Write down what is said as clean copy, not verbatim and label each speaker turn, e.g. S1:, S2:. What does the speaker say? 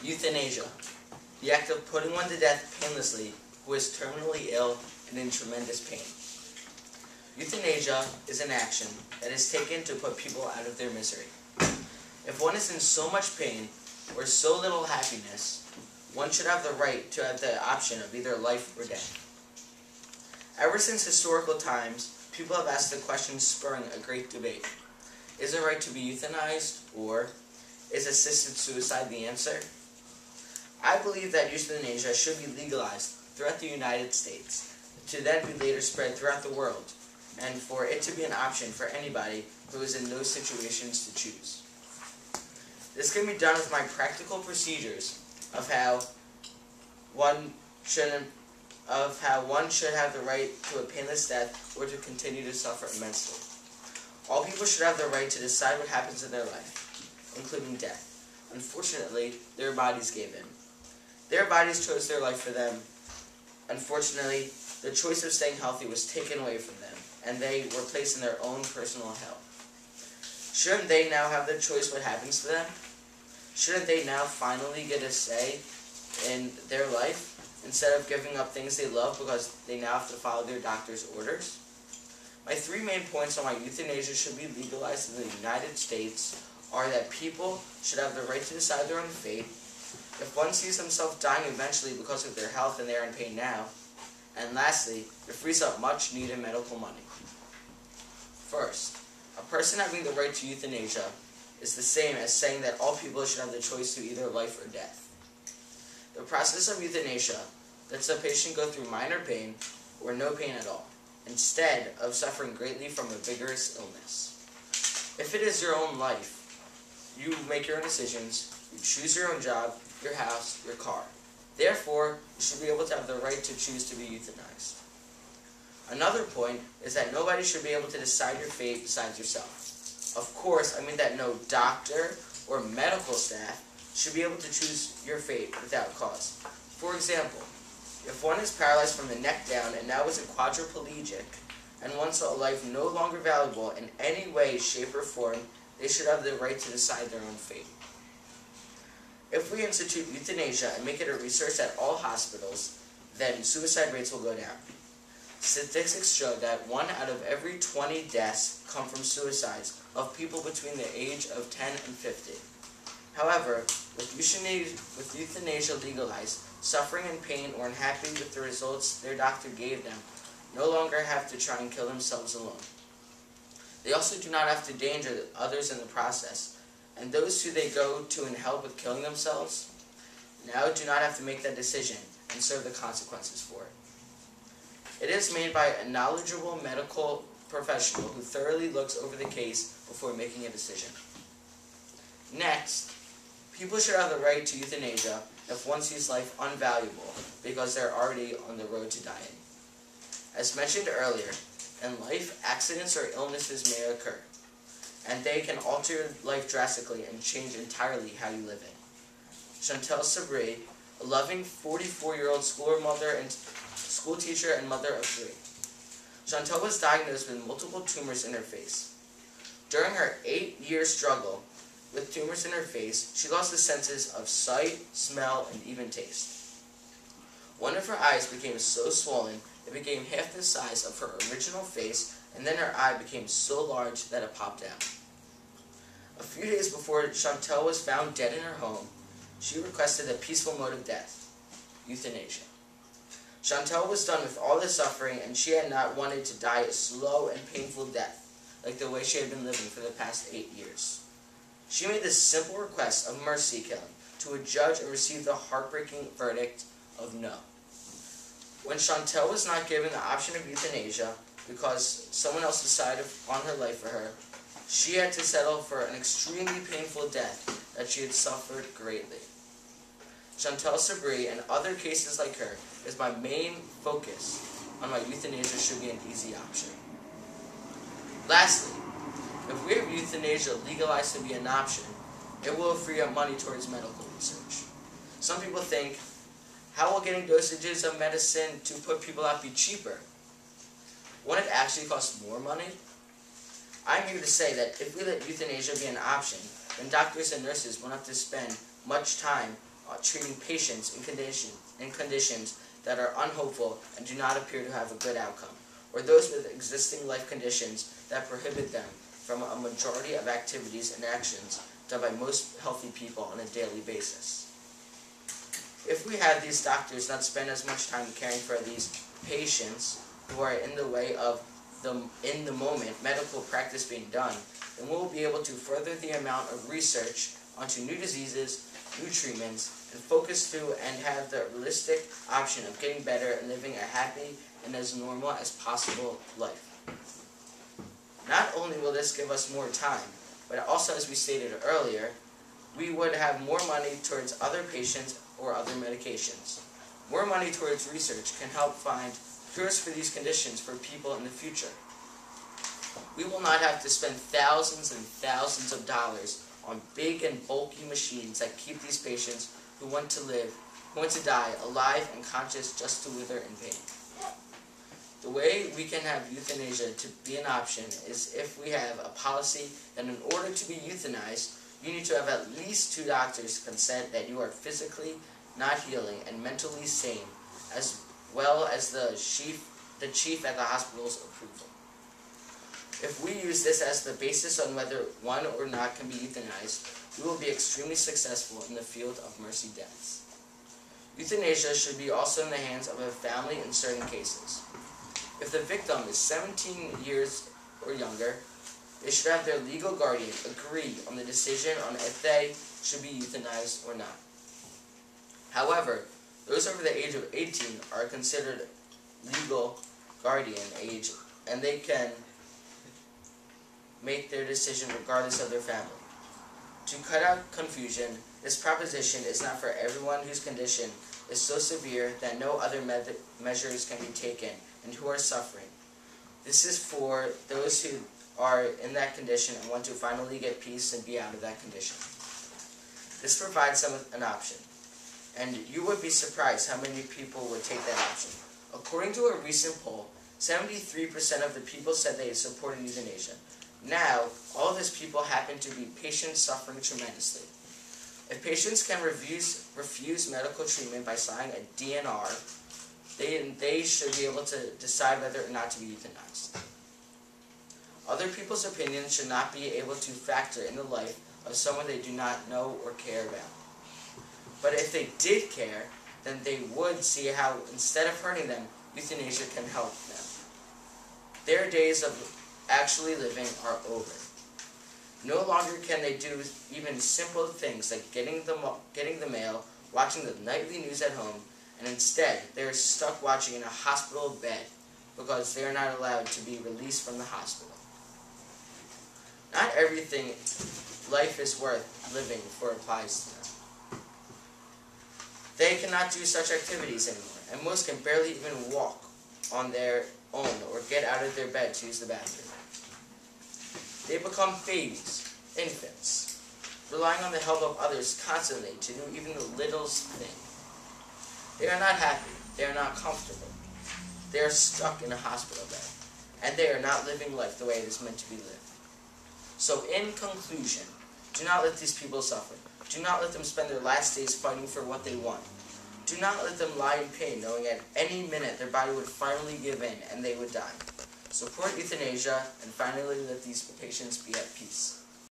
S1: Euthanasia, the act of putting one to death painlessly who is terminally ill and in tremendous pain. Euthanasia is an action that is taken to put people out of their misery. If one is in so much pain or so little happiness, one should have the right to have the option of either life or death. Ever since historical times, people have asked the question spurring a great debate. Is it right to be euthanized, or is assisted suicide the answer? I believe that euthanasia should be legalized throughout the United States, to then be later spread throughout the world, and for it to be an option for anybody who is in those situations to choose. This can be done with my practical procedures of how one should have the right to a painless death or to continue to suffer immensely. All people should have the right to decide what happens in their life, including death. Unfortunately, their bodies gave in. Their bodies chose their life for them. Unfortunately, the choice of staying healthy was taken away from them, and they were placed in their own personal hell. Shouldn't they now have the choice what happens to them? Shouldn't they now finally get a say in their life, instead of giving up things they love because they now have to follow their doctor's orders? My three main points on why euthanasia should be legalized in the United States are that people should have the right to decide their own fate. If one sees himself dying eventually because of their health and they are in pain now, and lastly, it frees up much needed medical money. First, a person having the right to euthanasia is the same as saying that all people should have the choice to either life or death. The process of euthanasia lets the patient go through minor pain or no pain at all, instead of suffering greatly from a vigorous illness. If it is your own life, you make your own decisions, you choose your own job, your house, your car. Therefore, you should be able to have the right to choose to be euthanized. Another point is that nobody should be able to decide your fate besides yourself. Of course, I mean that no doctor or medical staff should be able to choose your fate without cause. For example, if one is paralyzed from the neck down and now is a quadriplegic and wants a life no longer valuable in any way, shape, or form, they should have the right to decide their own fate. If we institute euthanasia and make it a resource at all hospitals, then suicide rates will go down. Statistics show that 1 out of every 20 deaths come from suicides of people between the age of 10 and 50. However, with euthanasia legalized, suffering and pain or unhappy with the results their doctor gave them no longer have to try and kill themselves alone. They also do not have to endanger others in the process, and those who they go to and help with killing themselves now do not have to make that decision and serve the consequences for it. It is made by a knowledgeable medical professional who thoroughly looks over the case before making a decision. Next, people should have the right to euthanasia if one sees life unvaluable because they're already on the road to dying. As mentioned earlier, in life, accidents or illnesses may occur, and they can alter life drastically and change entirely how you live it. Chantal Sabri, a loving 44-year-old school teacher and mother of 3. Chantal was diagnosed with multiple tumors in her face. During her 8-year struggle with tumors in her face, she lost the senses of sight, smell, and even taste. One of her eyes became so swollen it became half the size of her original face, and then her eye became so large that it popped out. A few days before Chantal was found dead in her home, she requested a peaceful mode of death, euthanasia. Chantal was done with all the suffering, and she had not wanted to die a slow and painful death, like the way she had been living for the past 8 years. She made this simple request of mercy killing to a judge and received the heartbreaking verdict of no. When Chantal was not given the option of euthanasia because someone else decided on her life for her, she had to settle for an extremely painful death that she had suffered greatly. Chantal Sabri and other cases like her is my main focus on why euthanasia should be an easy option. Lastly, if we have euthanasia legalized to be an option, it will free up money towards medical research. Some people think, how will getting dosages of medicine to put people out be cheaper? Won't it actually cost more money? I'm here to say that if we let euthanasia be an option, then doctors and nurses won't have to spend much time treating patients in conditions that are unhopeful and do not appear to have a good outcome, or those with existing life conditions that prohibit them from a majority of activities and actions done by most healthy people on a daily basis. If we had these doctors not spend as much time caring for these patients who are in the way of in the moment medical practice being done, then we'll be able to further the amount of research onto new diseases, new treatments, and focus through and have the realistic option of getting better and living a happy and as normal as possible life. Not only will this give us more time, but also, as we stated earlier, we would have more money towards other patients or other medications. More money towards research can help find cures for these conditions for people in the future. We will not have to spend thousands and thousands of dollars on big and bulky machines that keep these patients who want to die alive and conscious just to wither in pain. The way we can have euthanasia to be an option is if we have a policy that in order to be euthanized, you need to have at least 2 doctors consent that you are physically not healing and mentally sane, as well as the chief at the hospital's approval. If we use this as the basis on whether one or not can be euthanized, we will be extremely successful in the field of mercy deaths. Euthanasia should be also in the hands of a family in certain cases. If the victim is 17 years or younger, they should have their legal guardian agree on the decision on if they should be euthanized or not. However, those over the age of 18 are considered legal guardian age, and they can make their decision regardless of their family. To cut out confusion, this proposition is not for everyone whose condition is so severe that no other measures can be taken and who are suffering. This is for those who are in that condition and want to finally get peace and be out of that condition. This provides them with an option, and you would be surprised how many people would take that option. According to a recent poll, 73% of the people said they supported euthanasia. Now, all of these people happen to be patients suffering tremendously. If patients can refuse medical treatment by signing a DNR, they should be able to decide whether or not to be euthanized. Other people's opinions should not be able to factor in the life of someone they do not know or care about. But if they did care, then they would see how, instead of hurting them, euthanasia can help them. Their days of actually living are over. No longer can they do even simple things like getting the mail, watching the nightly news at home, and instead they are stuck watching in a hospital bed because they are not allowed to be released from the hospital. Not everything life is worth living for applies to them. They cannot do such activities anymore, and most can barely even walk on their own or get out of their bed to use the bathroom. They become babies, infants, relying on the help of others constantly to do even the littlest thing. They are not happy. They are not comfortable. They are stuck in a hospital bed, and they are not living life the way it is meant to be lived. So in conclusion, do not let these people suffer. Do not let them spend their last days fighting for what they want. Do not let them lie in pain, knowing at any minute their body would finally give in and they would die. Support euthanasia, and finally let these patients be at peace.